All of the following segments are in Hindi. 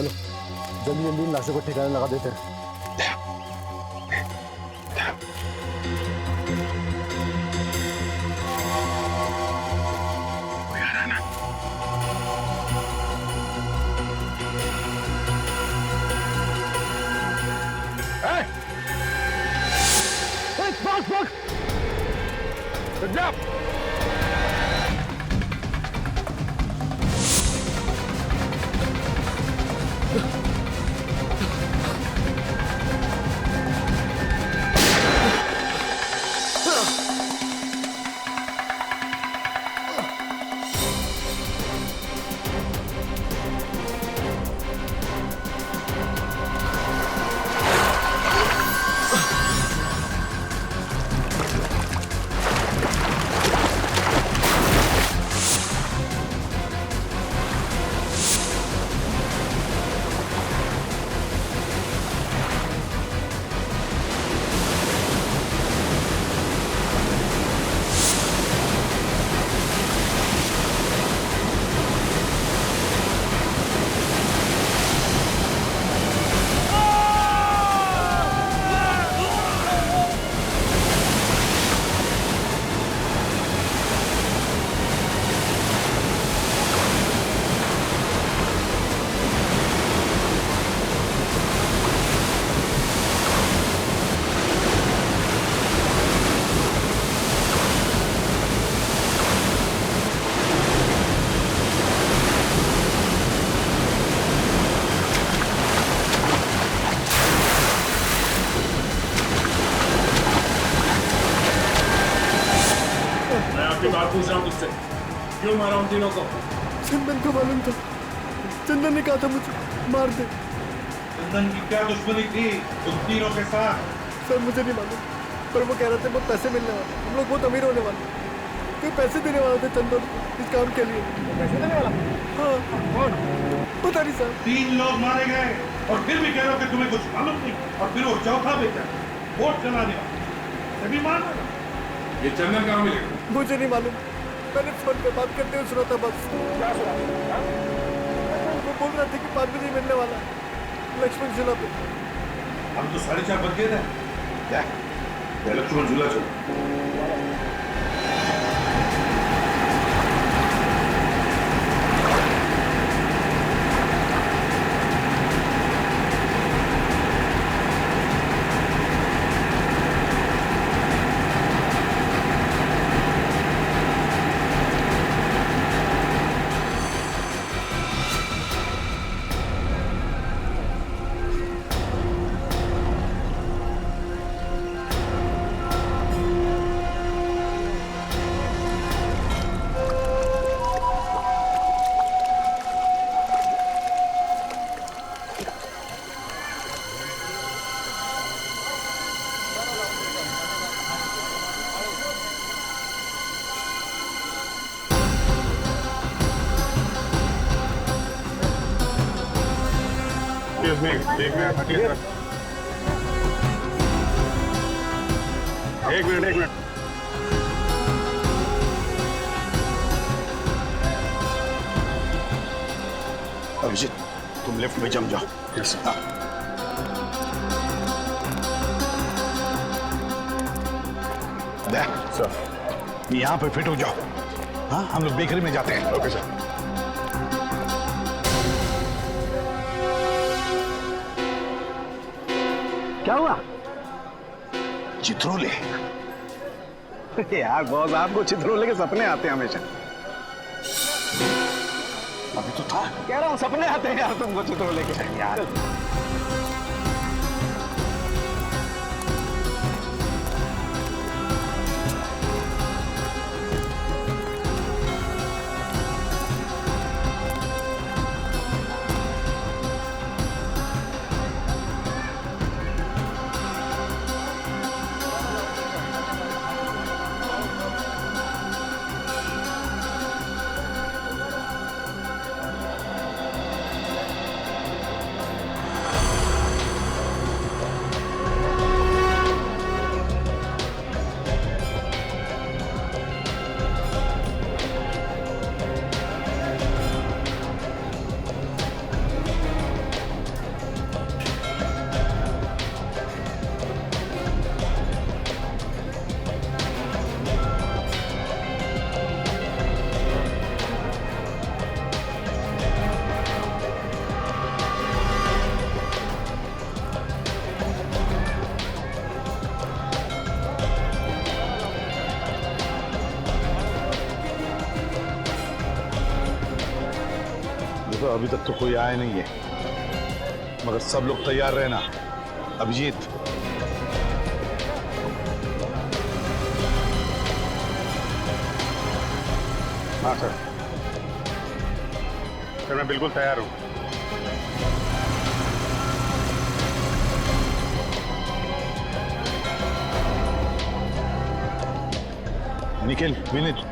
चलो जल्दी जल्दी इन लाशों को ठिकाने लगा देते हैं। पूछ रहा हूँ तुझसे, क्यों मारा उन तीनों को? चंदन को मालूम था, चंदन ने कहा था मुझे मार दे। चंदन की क्या दुश्मनी थी उन तीनों के साथ? सर मुझे नहीं मालूम, पर वो कह रहे थे बहुत पैसे मिलने वाले, हम लोग बहुत अमीर होने वाले, तो पैसे देने वाले थे चंदन इस काम के लिए। पैसे देने वाला? हाँ। कौन? पता नहीं सर। 3 लोग मारे गए और फिर भी कह रहे हो कि तुम्हें कुछ मालूम नहीं, और फिर वो चौथा बेटा वोट चलाने वाला सभी मान रहे। ये चंदन कहाँ मिलेगा? मुझे नहीं मालूम, मैंने फोन पे बात करते हुए सुना था बस। क्या सुना? वो बोल रहा था कि 5 बजे मिलने वाला है लक्ष्मण झूला पे। हम तो 4:30 बज गए थे। लक्ष्मण झूला चलो। एक मिनट अभिजीत, तुम लेफ्ट में जम जाओ। सर यहाँ पे फिट हो जाओ। हाँ, हम लोग बेकरी में जाते हैं। Okay sir. क्या हुआ? चित्रोले। यार बॉस, आपको चित्रोले के सपने आते हैं हमेशा। अभी तो था। कह रहा हूँ सपने आते हैं यार तुमको चित्रोले के यार। अभी तक तो कोई आया नहीं है, मगर सब लोग तैयार रहना। अभिजीत, हाँ सर, मैं बिल्कुल तैयार हूँ। निखिल, विनीत,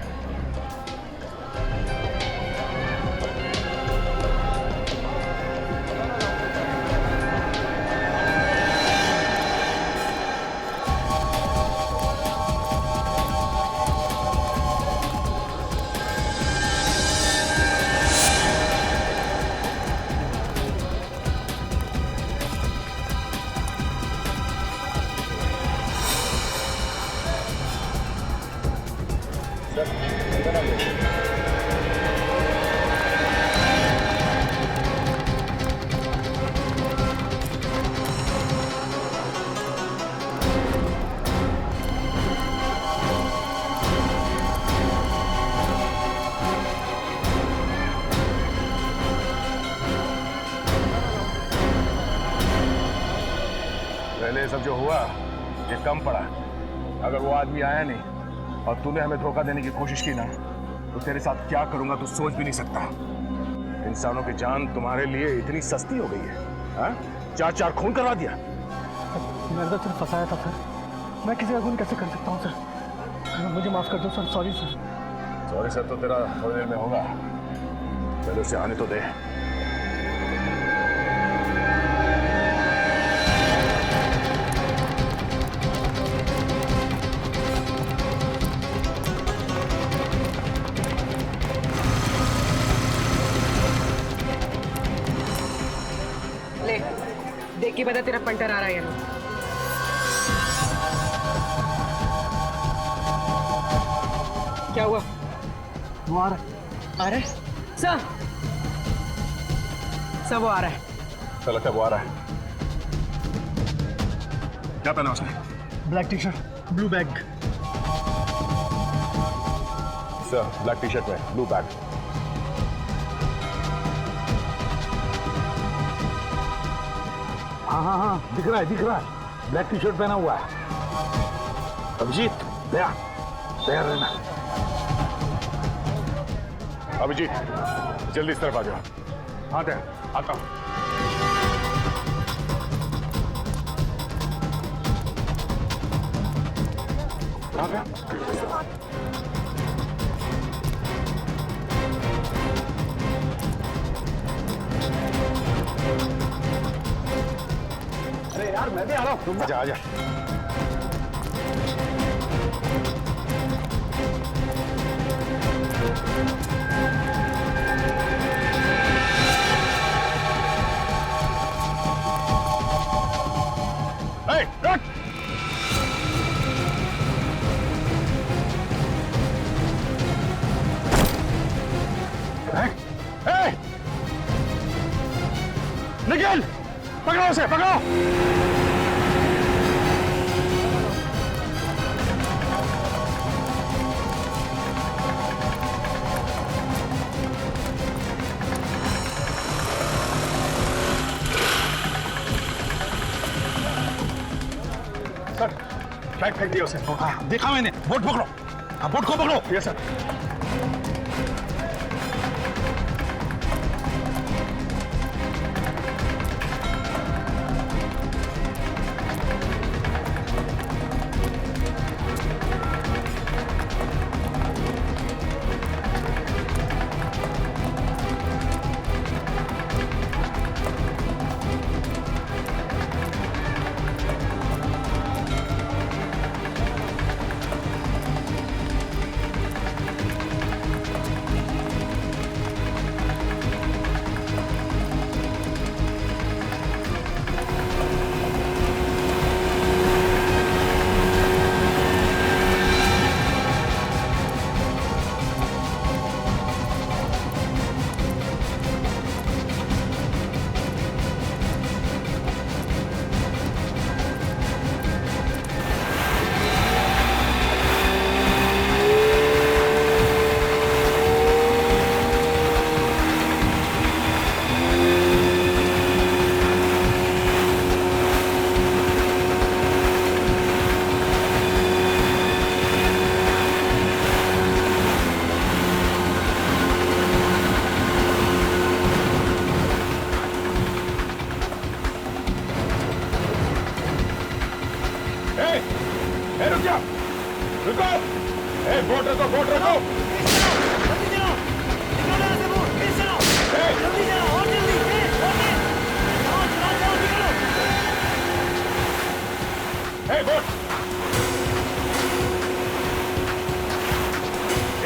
पहले सब जो हुआ ये कम पड़ा। अगर वो आदमी आया नहीं और तूने हमें धोखा देने की कोशिश की ना, तो तेरे साथ क्या करूंगा तू सोच भी नहीं सकता। इंसानों की जान तुम्हारे लिए इतनी सस्ती हो गई है, हाँ? 4 खून करवा दिया। मैंने तो सिर्फ फंसाया था सर, मैं किसी का खून कैसे कर सकता हूँ सर? मुझे माफ कर दो sir, sorry sir. Sorry sir तो तेरा थोड़ी देर में होगा, पहले उसे आने तो दे। ले, देख के बता तेरा पंटर आ रहा है या नहीं। क्या हुआ? वो आ रहा है। सर वो आ रहा है। चल लगता है वो आ रहा है। क्या पहना उसने? Black T shirt, blue bag. Sir black T shirt में ब्लू बैग। हाँ हाँ हाँ, दिख रहा है, ब्लैक टी शर्ट पहना हुआ है। अभिजीत, तैयार रहना। अभिजीत जल्दी इस तरफ आ जाओ। हाँ तैयार, आता हूँ। कहाँ गया? अरे यार मैं भी आ रहा हूँ। तुम आजा। Hey, run! Hey! निखिल, पकड़ो उसे, पकड़ो! सर, फ्लैग फेंक दिया उसे। हाँ, देखा मैंने। बोट पकड़ो, हाँ, बोट को पकड़ो। Yes sir. रुक जाओ, रुको, बोट रखो, बोट रखो। बोट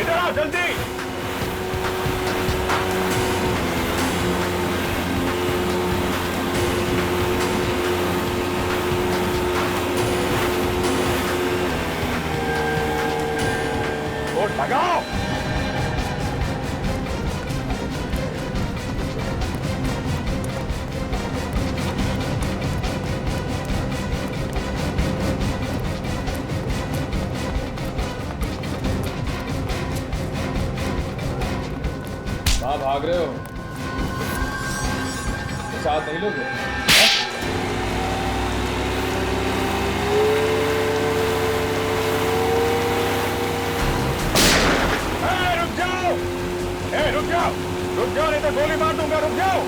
इधर आओ जल्दी। बोट भगाओ। कहाँ भाग रहे हो? साथ नहीं लोगे? रुक जाओ, रुक जाओ, रुक जाओ, नहीं तो गोली मार दूंगा। रुक जाओ।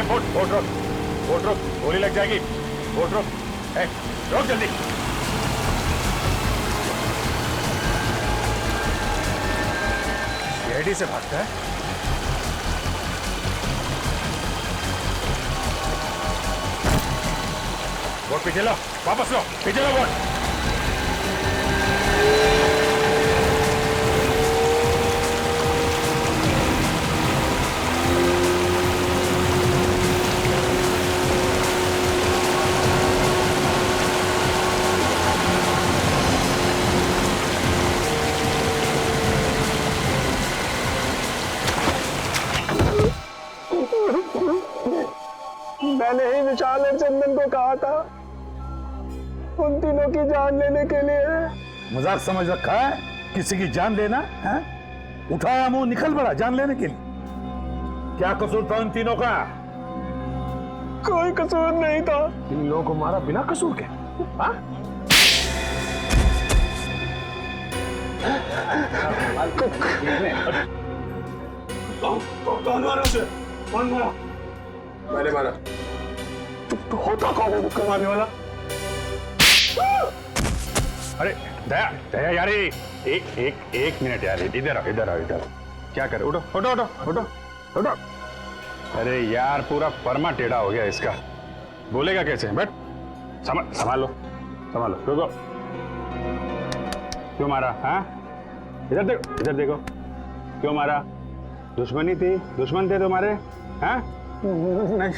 बोट रोक, बोट रोक, गोली लग जाएगी। बोट रोक, रोक जल्दी। सीआईडी से भागता है। बोट पीछे लो, वापस लो, पीछे लो बोट। मैंने ही विशाल और चंदन को कहा था उन तीनों की जान लेने के लिए। मजाक समझ रखा है किसी की जान लेना है? उठाया मुंह निकल पड़ा जान लेने के लिए। क्या कसूर था उन तीनों का? कोई कसूर नहीं था। इन लोगों को मारा बिना कसूर के? हाँ? कौन मारा उसे? कौन मारा? मैंने मारा। तो होता कौन है मुक्का मारने वाला? अरे दया, दया यार, एक मिनट यार, इधर आओ, इधर आओ, इधर। क्या करे? उठो, उठो, उठो, उठो, उठो। अरे यार पूरा परमा टेढ़ा हो गया इसका, बोलेगा कैसे? बैठ, संभालो, संभालो। रुको, क्यों मारा? हाँ, इधर देखो, इधर देखो। क्यों मारा? दुश्मनी थी? दुश्मन थे तुम्हारे? हाँ? नहीं,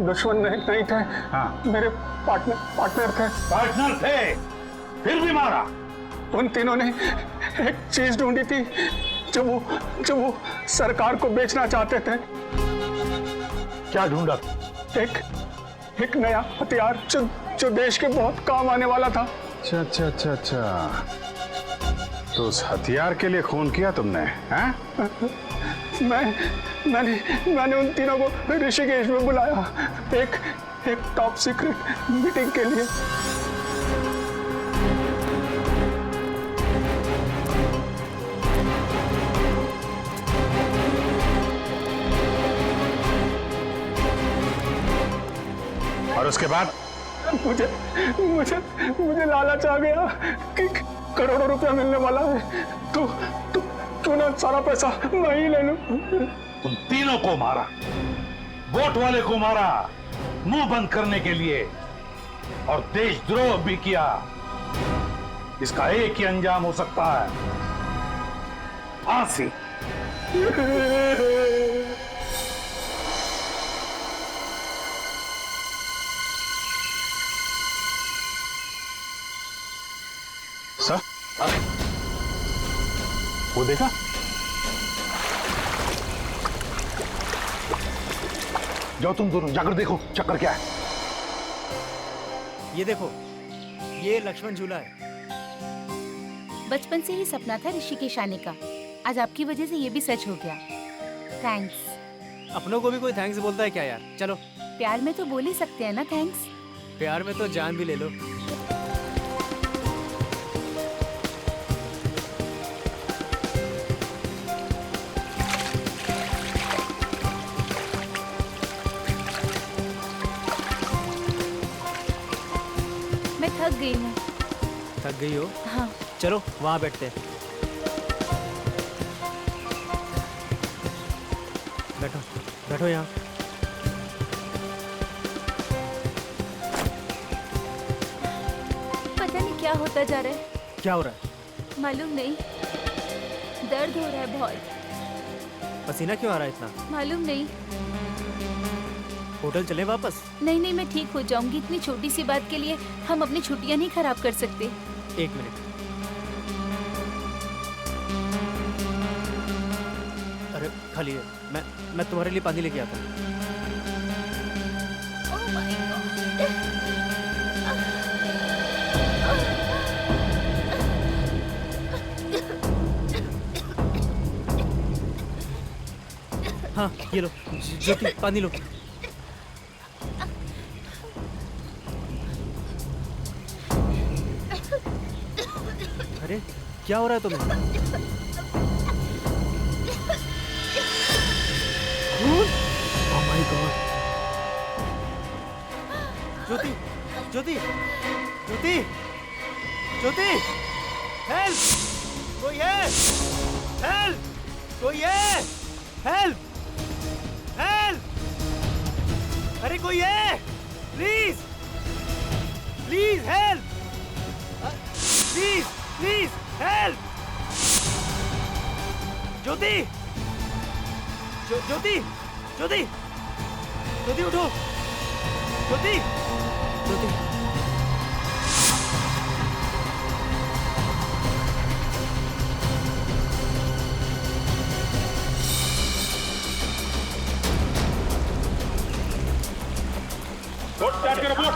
दुश्मन नहीं थे। हाँ, मेरे पार्टनर थे। पार्टनर थे, फिर भी मारा? उन तीनों ने एक चीज ढूंढी थी जो वो सरकार को बेचना चाहते थे। क्या ढूंढा? एक नया हथियार जो देश के बहुत काम आने वाला था। अच्छा अच्छा अच्छा अच्छा, तो उस हथियार के लिए खून किया तुमने? हाँ? मैंने उन तीनों को ऋषिकेश में बुलाया एक टॉप सीक्रेट मीटिंग के लिए। और उसके बाद? मुझे लालच आ गया कि करोड़ों रुपया मिलने वाला है, तो क्यों ना सारा पैसा मैं ही ले लूं। उन तीनों को मारा, वोट वाले को मारा मुंह बंद करने के लिए, और देशद्रोह भी किया। इसका एक ही अंजाम हो सकता है, फांसी। सर, वो देखा? जाओ तुम दोनों जाकर देखो चक्कर क्या है। ये देखो, ये लक्ष्मण झूला है। बचपन से ही सपना था ऋषिकेश आने का। आज आपकी वजह से ये भी सच हो गया। थैंक्स। अपनों को भी कोई थैंक्स बोलता है क्या यार? चलो। प्यार में तो बोल ही सकते हैं ना थैंक्स। प्यार में तो जान भी ले लो। मैं थक गई हूँ। थक गई हो? हाँ। चलो वहाँ बैठते हैं। बैठो, बैठो यहाँ। पता नहीं क्या होता जा रहा है। क्या हो रहा है? मालूम नहीं, दर्द हो रहा है बहुत। पसीना क्यों आ रहा है इतना? मालूम नहीं। होटल चले वापस? नहीं नहीं, मैं ठीक हो जाऊंगी। इतनी छोटी सी बात के लिए हम अपनी छुट्टियां नहीं खराब कर सकते। 1 मिनट। अरे खाली है। मैं तुम्हारे लिए पानी लेके आता हूँ। Oh my God. हाँ ये लो, ज्योति पानी लो। अरे क्या हो रहा है तुम्हें? Oh my God. Jyoti, Jyoti, Jyoti, Jyoti, help! कोई है? हेल्प! कोई है? हेल्प! हेल्प! अरे कोई है? Please! Please help! Please! Please help! Jyoti! Jyoti! Jyoti! Jyoti उठो! ज्योति! ज्योति! बोट स्टार्ट करो, बोट।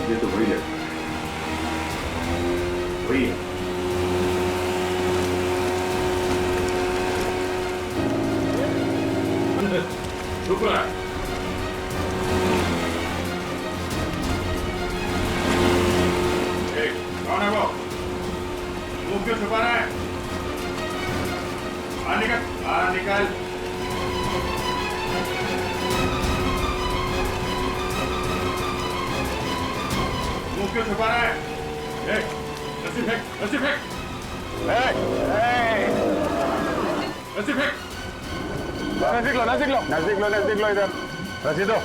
ये तो वही है, वही है। रुक रहा है। कौन है वो? मुंह क्यों छुपा रहा है? बाहर निकल, बाहर निकल। मुंह क्यों छुपा रहा है? रस्सी फेंक, रस्सी फेंक, रस्सी फेंक। नजदीक लो, नजदीक लो, नजदीक लो, नजदीक लो, इधर रस्सी दो।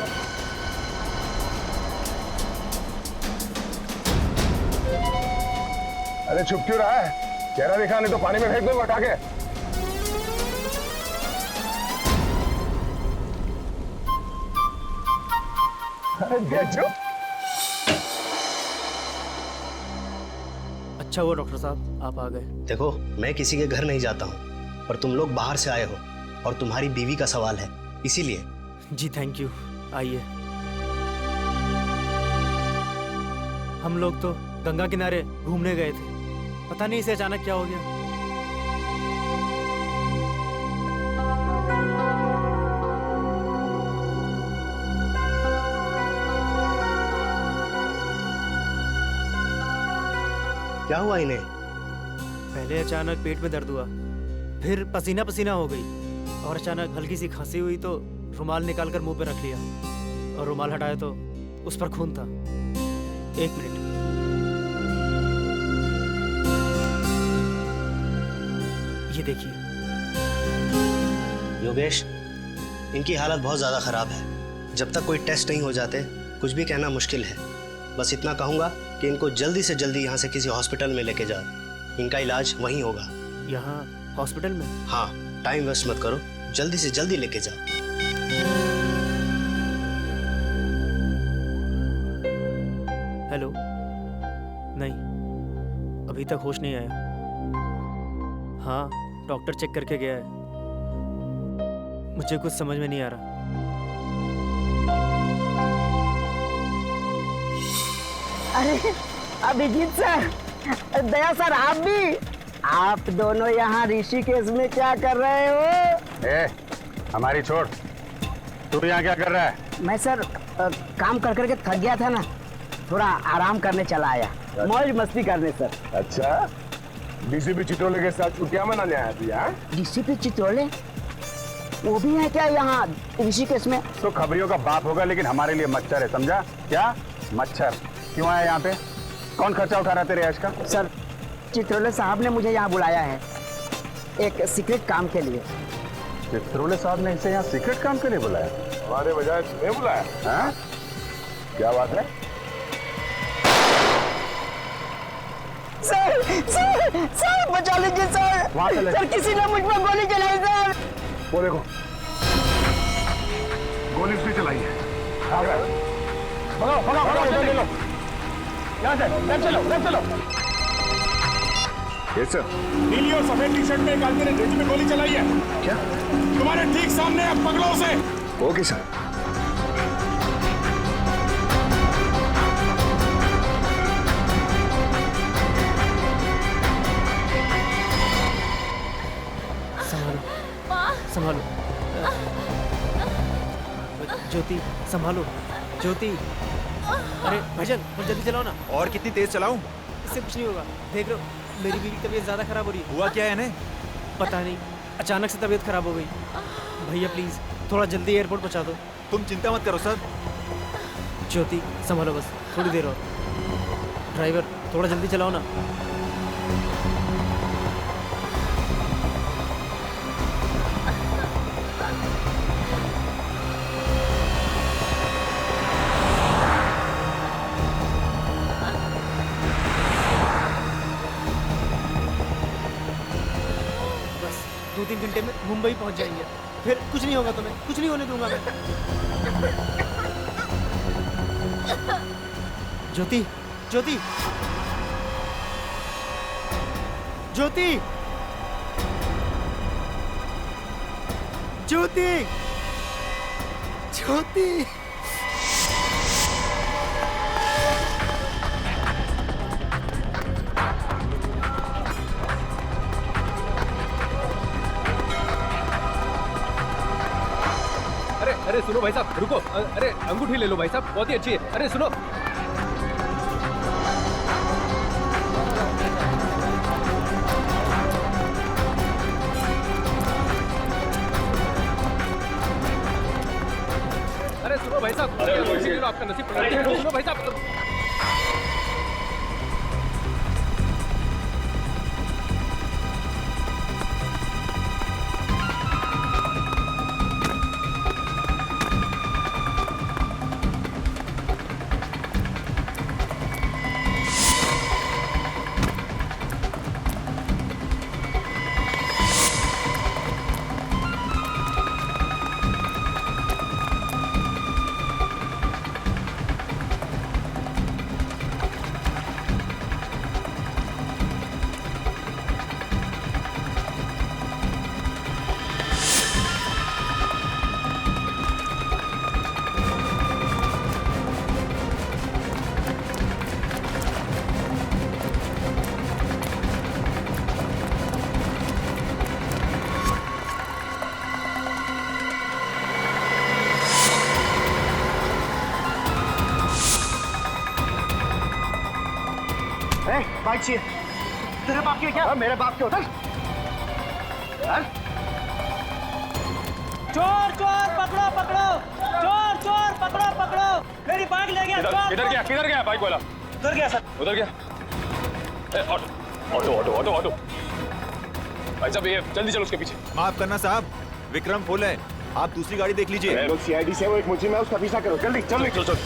अरे छुप क्यों रहा है? चेहरा दिखा, नहीं तो पानी में फेंक दूंगा उठा के। अरे बेचो। अच्छा हुआ डॉक्टर साहब आप आ गए। देखो, मैं किसी के घर नहीं जाता हूँ, पर तुम लोग बाहर से आए हो और तुम्हारी बीवी का सवाल है, इसीलिए। जी थैंक यू। आइए। हम लोग तो गंगा किनारे घूमने गए थे, पता नहीं इसे अचानक क्या हो गया। क्या हुआ इन्हें? पहले अचानक पेट में दर्द हुआ, फिर पसीना पसीना हो गई और अचानक हल्की सी खांसी हुई तो रुमाल निकालकर मुंह पे रख लिया और रुमाल हटाया तो उस पर खून था। 1 मिनट। ये देखिए। योगेश, इनकी हालत बहुत ज़्यादा ख़राब है। जब तक कोई टेस्ट नहीं हो जाते कुछ भी कहना मुश्किल है। बस इतना कहूँगा कि इनको जल्दी से जल्दी यहाँ से किसी हॉस्पिटल में लेके जाओ। इनका इलाज वहीं होगा। यहाँ हॉस्पिटल में? हाँ, टाइम वेस्ट मत करो, जल्दी से जल्दी लेके जाओ। हेलो? नहीं, अभी तक होश नहीं आया। हाँ, डॉक्टर चेक करके गया है। मुझे कुछ समझ में नहीं आ रहा। अरे अभिजीत सर, दया सर, आप दोनों यहाँ ऋषिकेश में क्या कर रहे हो? हमारी छोड़, तू यहाँ क्या कर रहा है? मैं सर काम कर करके थक गया था ना, थोड़ा आराम करने चला आया, मौज मस्ती करने सर। अच्छा, डीसीपी चित्रोले के साथ छुट्टियां मनाने आया तू यहाँ? डीसीपी चित्रोले वो भी है क्या यहाँ ऋषिकेश में? तो खबरियों का बाप होगा, लेकिन हमारे लिए मच्छर है, समझा? क्या मच्छर? क्यों आया यहाँ पे? कौन खर्चा उठा रहा है तेरे ऐश का? सर, चित्रोले साहब ने मुझे यहाँ बुलाया है एक सीक्रेट काम के लिए। चित्रोले साहब ने इसे यहाँ सीक्रेट काम के लिए बुलाया? हमारे बजाय तुम्हें बुलाया? हाँ? क्या बात है? सर बचा लीजिए सर। सर किसी ने मुझ पर गोली चलाई सर। वो देखो, गोली उसने चलाई है। भगाओ, ले लो। यहाँ से, लेफ्ट चलो। ये सर, नीली और सफेद टी शर्ट में एक आदमी ने जेजी में गोली चलाई है। क्या? तुम्हारे ठीक सामने, अब पकड़ो उसे। Okay sir. संभालो ज्योति, संभालो ज्योति। अरे भाईजान, और जल्दी चलाओ ना। और कितनी तेज चलाऊं? इससे कुछ नहीं होगा, देख रहे हो मेरी बीवी की तबीयत ज्यादा खराब हो रही है। हुआ क्या है इन्हें? पता नहीं, अचानक से तबीयत खराब हो गई। भैया प्लीज थोड़ा जल्दी एयरपोर्ट पहुंचा दो। तुम चिंता मत करो सर। ज्योति संभालो, बस थोड़ी देर और। ड्राइवर थोड़ा जल्दी चलाओ ना। बस 2-3 घंटे में मुंबई पहुंच जाएंगे, फिर कुछ नहीं होगा तुम्हें, कुछ नहीं होने दूंगा मैं। ज्योति, ज्योति, ज्योति, ज्योति, ज्योति। अरे सुनो भाई साहब, रुको। अरे अंगूठी ले लो भाई साहब, बहुत ही अच्छी है। अरे सुनो, अरे सुनो भाई साहब, आपका नसीब पलट गया। सुनो भाई साहब, बाइक चाहिए। तेरे बाप की क्या? मेरे बाप के होटल। चोर चोर पकड़ो पकड़ो, चोर चोर पकड़ो पकड़ो, मेरी बाइक ले गया। किधर गया बाइक वाला? उधर गया सर। उधर गया? Auto auto auto auto. भाई साहब, ये जल्दी चलो उसके पीछे। माफ करना साहब, विक्रम फुल है, आप दूसरी गाड़ी देख लीजिए। लोग सीआईडी से वो एक मुझे में उसका पीछा करो, जल्दी जल्दी चल चल।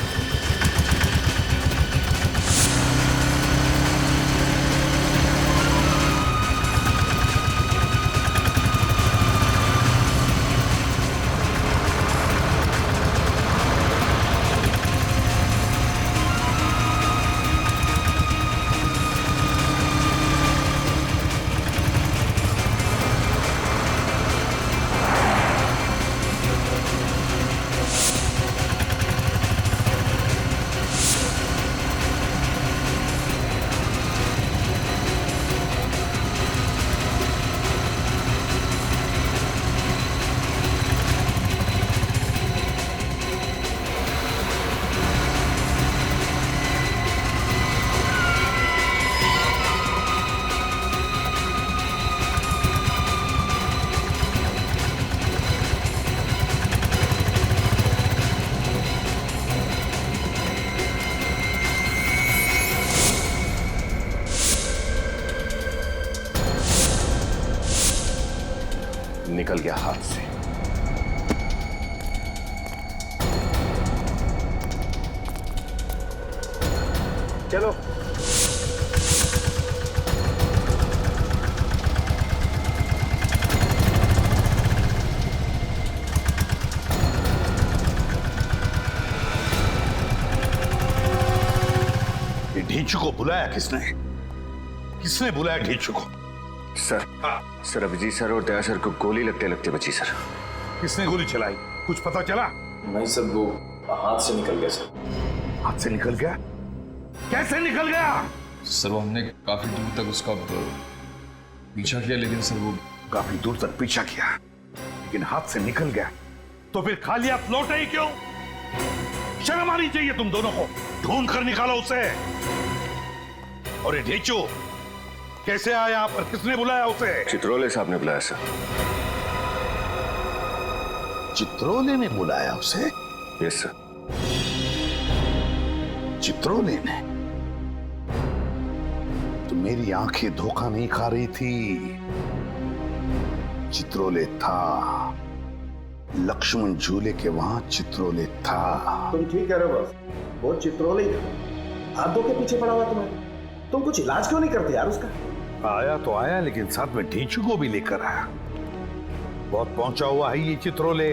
निकल गया हाथ से। चलो ये ढींचू को बुलाया किसने? किसने बुलाया ढींचू को? सर, सर अभिजीत सर और दया सर को गोली लगते लगते बची सर। किसने गोली चलाई? कुछ पता चला? नहीं सर, वो हाथ से निकल गया सर। हाथ से निकल गया? कैसे निकल गया? सर वो हमने काफी दूर तक उसका पीछा किया, लेकिन सर वो काफी दूर तक पीछा किया लेकिन हाथ से निकल गया, तो फिर खाली हाथ लौटे ही क्यों? शर्म आनी चाहिए तुम दोनों को। ढूंढ कर निकालो उसे। और ये ढींचू कैसे आया यहाँ पर? किसने बुलाया उसे? चित्रोले साहब ने बुलाया सर। चित्रोले ने बुलाया उसे? Yes sir. चित्रोले ने? तो मेरी आंखें धोखा नहीं खा रही थी। चित्रोले था, लक्ष्मण झूले के वहां चित्रोले था। तुम ठीक कह रहे हो बस, वो चित्रोले ही था। हाथों के पीछे पड़ा हुआ तुम्हें। तुम कुछ इलाज क्यों नहीं करते यार उसका? आया तो आया, लेकिन साथ में ढींचू को भी लेकर आया। बहुत पहुंचा हुआ है ये चित्रोले।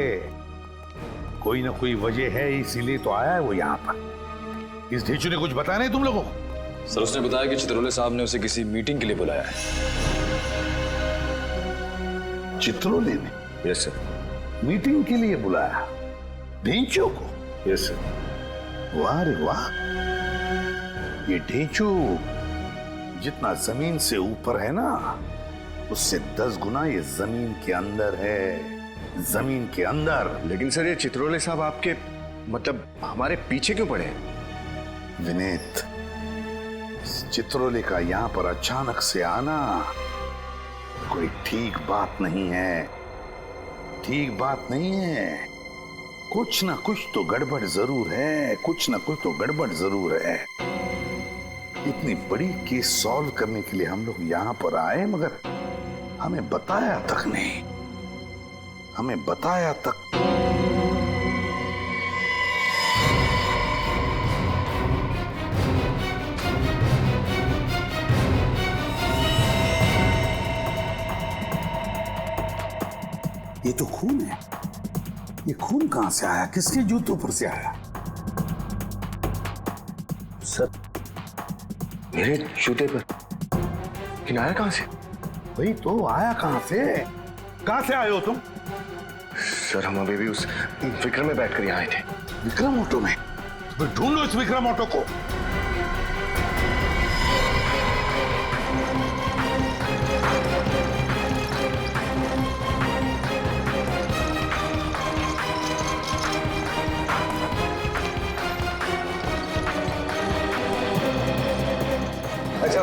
कोई ना कोई वजह है, इसीलिए तो आया है वो यहाँ पर। इस ढींचू ने कुछ बताया नहीं तुम लोगों को? सर उसने बताया कि चित्रोले साहब ने उसे किसी मीटिंग के लिए बुलाया है। चित्रोले ने? Yes sir. मीटिंग के लिए बुलाया ढींचू को? Yes sir. वाह रे वाह। ये ढींचू जितना जमीन से ऊपर है ना, उससे 10 गुना ये जमीन के अंदर है। जमीन के अंदर। लेकिन सर ये चित्रोले साहब आपके मतलब हमारे पीछे क्यों पड़े? विनीत, चित्रोले का यहाँ पर अचानक से आना कोई ठीक बात नहीं है। ठीक बात नहीं है। कुछ ना कुछ तो गड़बड़ जरूर है। कुछ ना कुछ तो गड़बड़ जरूर है। इतनी बड़ी केस सॉल्व करने के लिए हम लोग यहां पर आए, मगर हमें बताया तक नहीं। हमें बताया तक। ये तो खून है। ये खून कहां से आया? किसके जूतों पर से आया? सर मेरे जूते पर। लेकिन आया कहां से? भाई तो आया कहां से? कहां से आए हो तुम? सर हम अभी भी उस विक्रम में बैठकर यहाँ आए थे। विक्रम ऑटो में? तो ढूंढो इस विक्रम ऑटो को। अच्छा,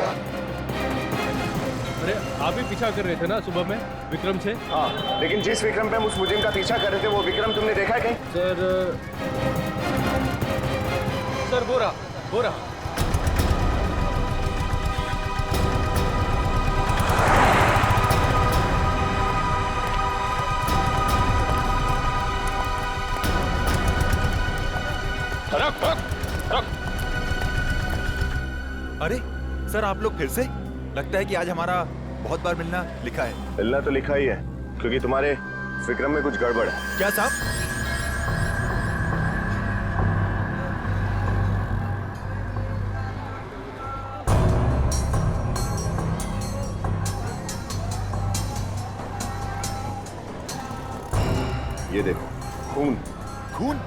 अरे आप ही पीछा कर रहे थे ना सुबह में विक्रम से? हाँ, लेकिन जिस विक्रम पे हम उस मुजिम का पीछा कर रहे थे, वो विक्रम तुमने देखा है कहीं? सर वो रहा। सर आप लोग फिर से? लगता है कि आज हमारा बहुत बार मिलना लिखा है। मिलना तो लिखा ही है, क्योंकि तुम्हारे विक्रम में कुछ गड़बड़ है। क्या साहब? ये देखो, खून। खून?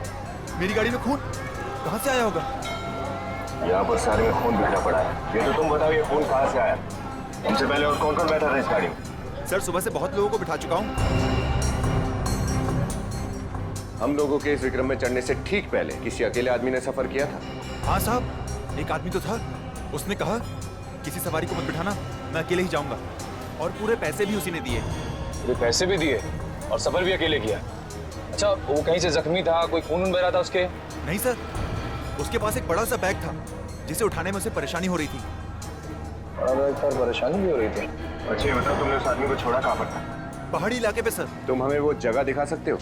मेरी गाड़ी में खून कहाँ से आया होगा? यहाँ पर सारे में खून बिखरा पड़ा है। ये तो तुम बताओ, ये खून कहाँ से आया? हमसे पहले और कौन कौन बैठा था इस गाड़ी में? सर सुबह से बहुत लोगों को बिठा चुका हूँ। हम लोगों के इस विक्रम में चढ़ने से ठीक पहले किसी अकेले आदमी ने सफर किया था? हाँ साहब, एक आदमी तो था। उसने कहा किसी सवारी को मत बिठाना, मैं अकेले ही जाऊंगा। और पूरे पैसे भी उसी ने दिए। पूरे पैसे भी दिए और सफर भी अकेले किया? अच्छा, वो कहीं से जख्मी था, कोई खून बह रहा था उसके? नहीं सर, उसके पास एक बड़ा सा बैग था जिसे उठाने में उसे परेशानी हो रही थी। बड़ा बैग पर परेशानी भी हो रही थी? अच्छा ये बताओ, तुमने उस आदमी को छोड़ा कहाँ पर था? पहाड़ी इलाके पे सर। तुम हमें वो जगह दिखा सकते हो?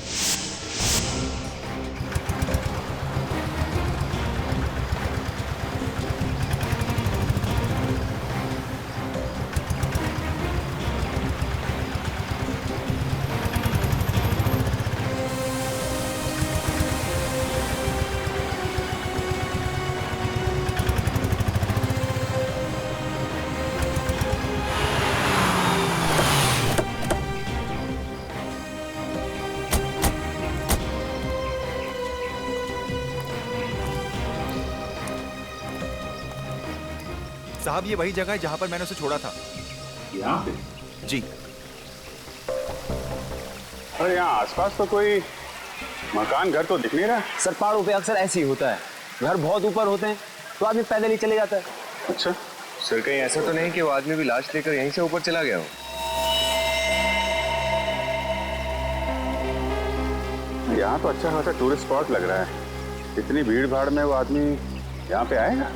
साहब ये वही जगह है जहाँ पर मैंने उसे छोड़ा था। यहाँ पे? जी। अरे यहाँ आसपास तो कोई मकान घर तो दिख नहीं रहा। सर पहाड़ों पे अक्सर ऐसे ही होता है, घर बहुत ऊपर होते हैं तो आदमी पैदल ही चले जाता है। अच्छा सर, कहीं ऐसा तो नहीं कि वो आदमी भी लाश लेकर यहीं से ऊपर चला गया हो? यहाँ तो अच्छा खासा टूरिस्ट स्पॉट लग रहा है। इतनी भीड़ भाड़ में वो आदमी यहाँ पे आएगा?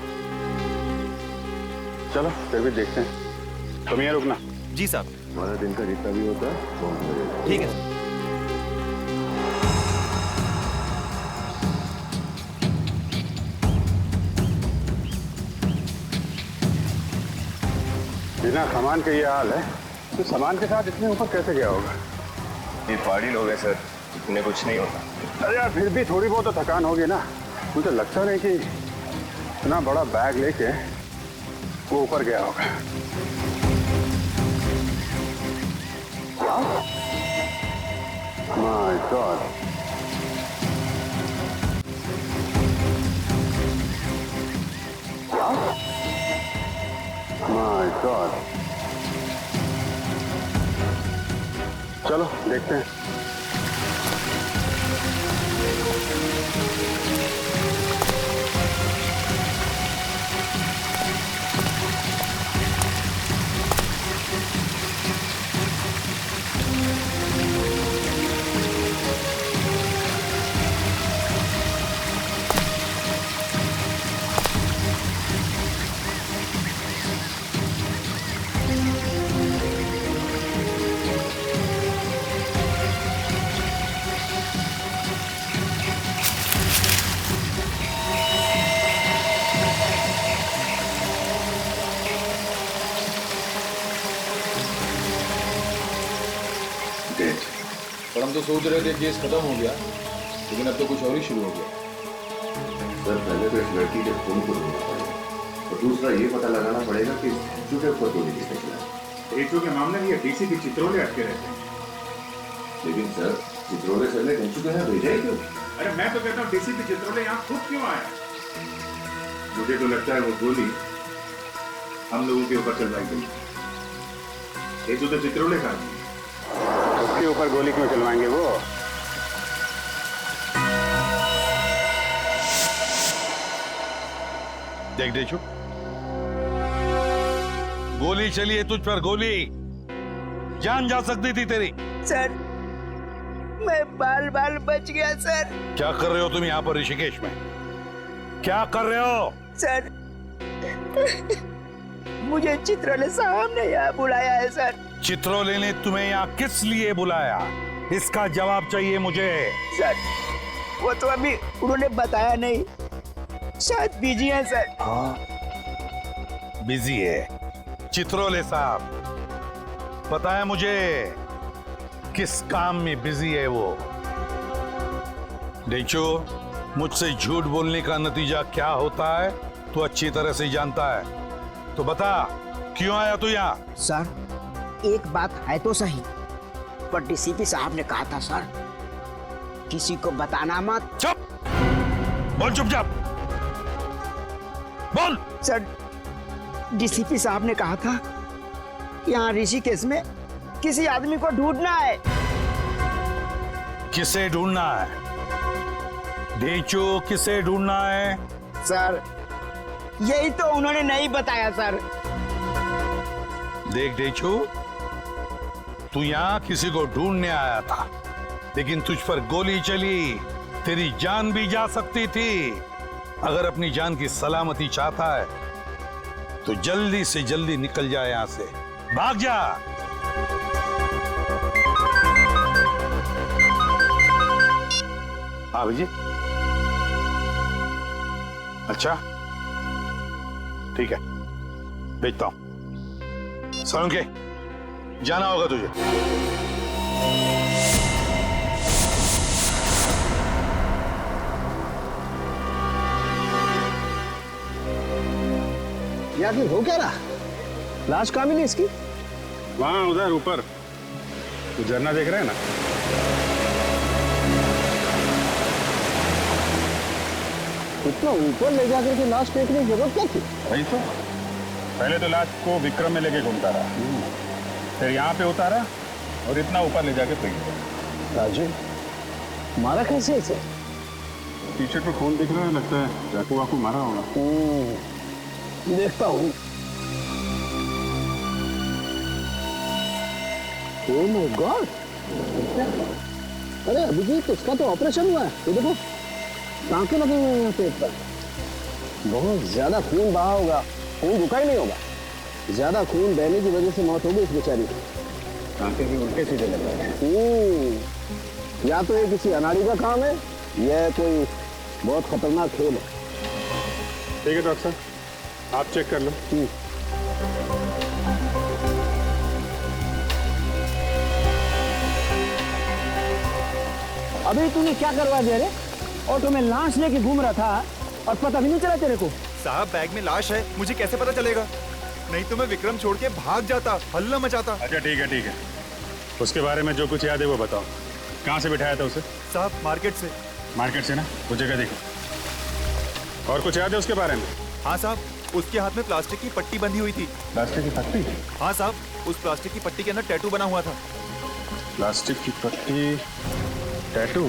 चलो फिर भी देखते हैं। तुम यहाँ रुकना। जी साहब। हमारा दिन का जितना भी होता है ठीक है सर। बिना सामान के ये हाल है तो सामान के साथ इतने ऊपर कैसे गया होगा? ये पहाड़ी लोग हैं सर, इतने कुछ नहीं होता। अरे यार फिर भी थोड़ी बहुत तो थकान होगी ना। मुझे लगता नहीं कि इतना बड़ा बैग लेके वो ऊपर गया होगा। My God, my God. चलो देखते हैं। पर हम तो सोच रहे थे केस खत्म हो गया, लेकिन अब तो कुछ और ही शुरू हो गया। सर पहले तो इस लड़की के खून को ढूंढना पड़ेगा और दूसरा ये पता लगाना पड़ेगा कि टेंचू के ऊपर गोली किसने चलाई। टेंचू के मामले में ये डीसी की चित्रोले अटके रहते हैं। लेकिन सर चित्रोले सर ने टेंचू को यहाँ भेजा ही क्यों? अरे मैं तो कहता हूँ डीसीपी चित्रोले यहाँ खुद क्यों आया? मुझे तो लगता है वो गोली हम लोगों के ऊपर चलवाई गई। टेंचू तो चित्रोले का आदमी। उसके ऊपर गोली क्यों चलवाएंगे वो? देख देशु, गोली चली है तुझ पर, गोली जान जा सकती थी तेरी। सर मैं बाल बाल बच गया सर। क्या कर रहे हो तुम यहाँ पर ऋषिकेश में? क्या कर रहे हो? सर मुझे चित्रोले साहब ने यहाँ बुलाया है सर। चित्रोले ने तुम्हें यहाँ किस लिए बुलाया? इसका जवाब चाहिए मुझे। सर वो तो अभी उन्होंने बताया नहीं, शायद बिजी है सर। हाँ बिजी है। चित्रोले साहब, पता है मुझे किस काम में बिजी है वो। डेचो, मुझसे झूठ बोलने का नतीजा क्या होता है तू अच्छी तरह से जानता है, तो बता क्यों आया तू यहाँ? सर, एक बात है तो सही, पर डीसीपी साहब ने कहा था सर, किसी को बताना मत। चुप बोल, चुपचाप बोल। सर, डीसीपी साहब ने कहा था यहाँ ऋषिकेश में किसी आदमी को ढूंढना है। किसे ढूंढना है? डेचो, किसे ढूंढना है? सर, यही तो उन्होंने नहीं बताया सर। देख डेचो, तू यहाँ किसी को ढूंढने आया था, लेकिन तुझ पर गोली चली, तेरी जान भी जा सकती थी। अगर अपनी जान की सलामती चाहता है तो जल्दी से जल्दी निकल जा यहाँ से, भाग जा। हाँ अभिजीत, अच्छा ठीक है, भेजता हूं। सोलंकी, जाना होगा तुझे। या कि हो क्या रहा? लाश कहाँ मिली इसकी? वहां उधर ऊपर, तो झरना देख रहे हैं ना? इतना ऊपर ले जाकर के लाश फेंकने की जरूरत क्या थी? वही तो, पहले तो लाश को विक्रम में लेके घूमता रहा, फिर यहाँ पे उतारा और इतना ऊपर ले जाके फेंक दिया। राजू, मारा कैसे इसे? टी शर्ट पर खून दिख रहा है, लगता है चाकू वाकू मारा होगा। देखता हूँ। Oh my God! अरे अभिजीत, इसका तो ऑपरेशन हुआ है। ये देखो, टाँके लगे हुए हैं यहाँ पेट पर। बहुत ज्यादा खून बहा होगा, खून रुका ही नहीं होगा। ज्यादा खून बहने की वजह से मौत हो गई इस बेचारी की। टाँके भी उल्टे सीधे लग रहे हैं। या तो ये किसी अनाड़ी का काम है, या कोई बहुत खतरनाक खेल है। ठीक है डॉक्टर साहब, आप चेक कर लो। अभी तूने क्या करवा दिया रे? ऑटो में लाश लेके घूम रहा था और पता भी नहीं चला तेरे को। साहब, बैग में लाश है, मुझे कैसे पता चलेगा? नहीं तो मैं विक्रम छोड़ के भाग जाता, हल्ला मचाता। अच्छा ठीक है ठीक है, उसके बारे में जो कुछ याद है वो बताओ। कहाँ से बिठाया था उसे? साहब, मार्केट से। मार्केट से ना? वो जगह देखो। और कुछ याद है उसके बारे में? हाँ साहब, उसके हाथ में प्लास्टिक की पट्टी बंधी हुई थी। प्लास्टिक की पट्टी? हाँ साहब, उस प्लास्टिक की पट्टी के अंदर टैटू बना हुआ था। प्लास्टिक की पट्टी, टैटू?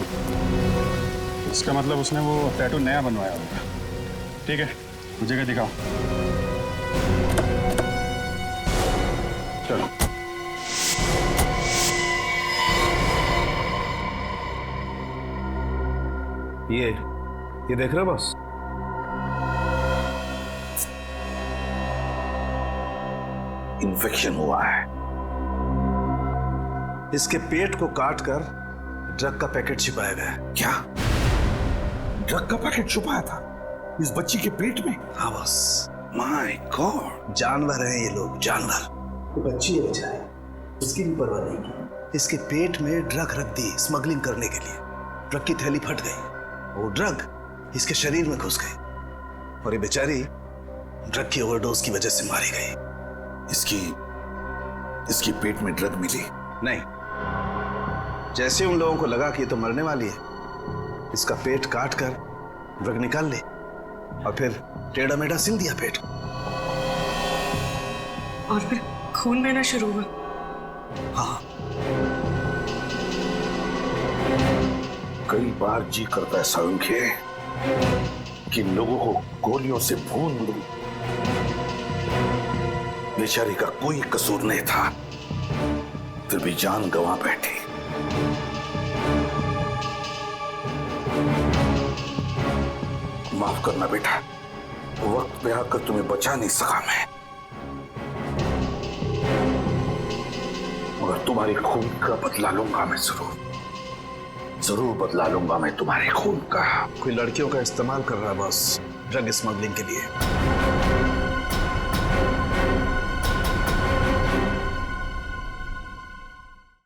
इसका मतलब उसने वो टैटू नया बनवाया होगा। ठीक है, वो जगह दिखाओ। चलो। ये देख रहे हो बस? इन्फेक्शन हुआ है। इसके पेट को काटकर ड्रग का पैकेट छिपाया गया है। क्या? ड्रग का पैकेट छुपाया था इस बच्ची के पेट में? हाँ बस। माय गॉड, जानवर हैं ये लोग, जानवर। तो बच्ची है बेचारी, उसकी भी परवाह नहीं की। इसके पेट में ड्रग रख दी स्मगलिंग करने के लिए। ड्रग की थैली फट गई, वो ड्रग इसके शरीर में घुस गई और ये बेचारी ड्रग की ओवरडोज की वजह से मारी गई। इसकी पेट में ड्रग मिली? नहीं, जैसे उन लोगों को लगा कि ये तो मरने वाली है, इसका पेट काट कर ड्रग निकाल ली और फिर टेढ़ा मेढ़ा सिल दिया पेट। और फिर खून बहना शुरू हुआ। हाँ, कई बार जी करता है सोलंकी कि लोगों को गोलियों से भून दूं। बेचारी का कोई कसूर नहीं था, फिर भी जान गंवा बैठी। माफ करना बेटा, वक्त पे आकर तुम्हें बचा नहीं सका मैं, मगर तुम्हारी खून का बदला लूंगा मैं, जरूर बदला लूंगा मैं तुम्हारे खून का। कोई लड़कियों का इस्तेमाल कर रहा है बस ड्रग स्मगलिंग के लिए।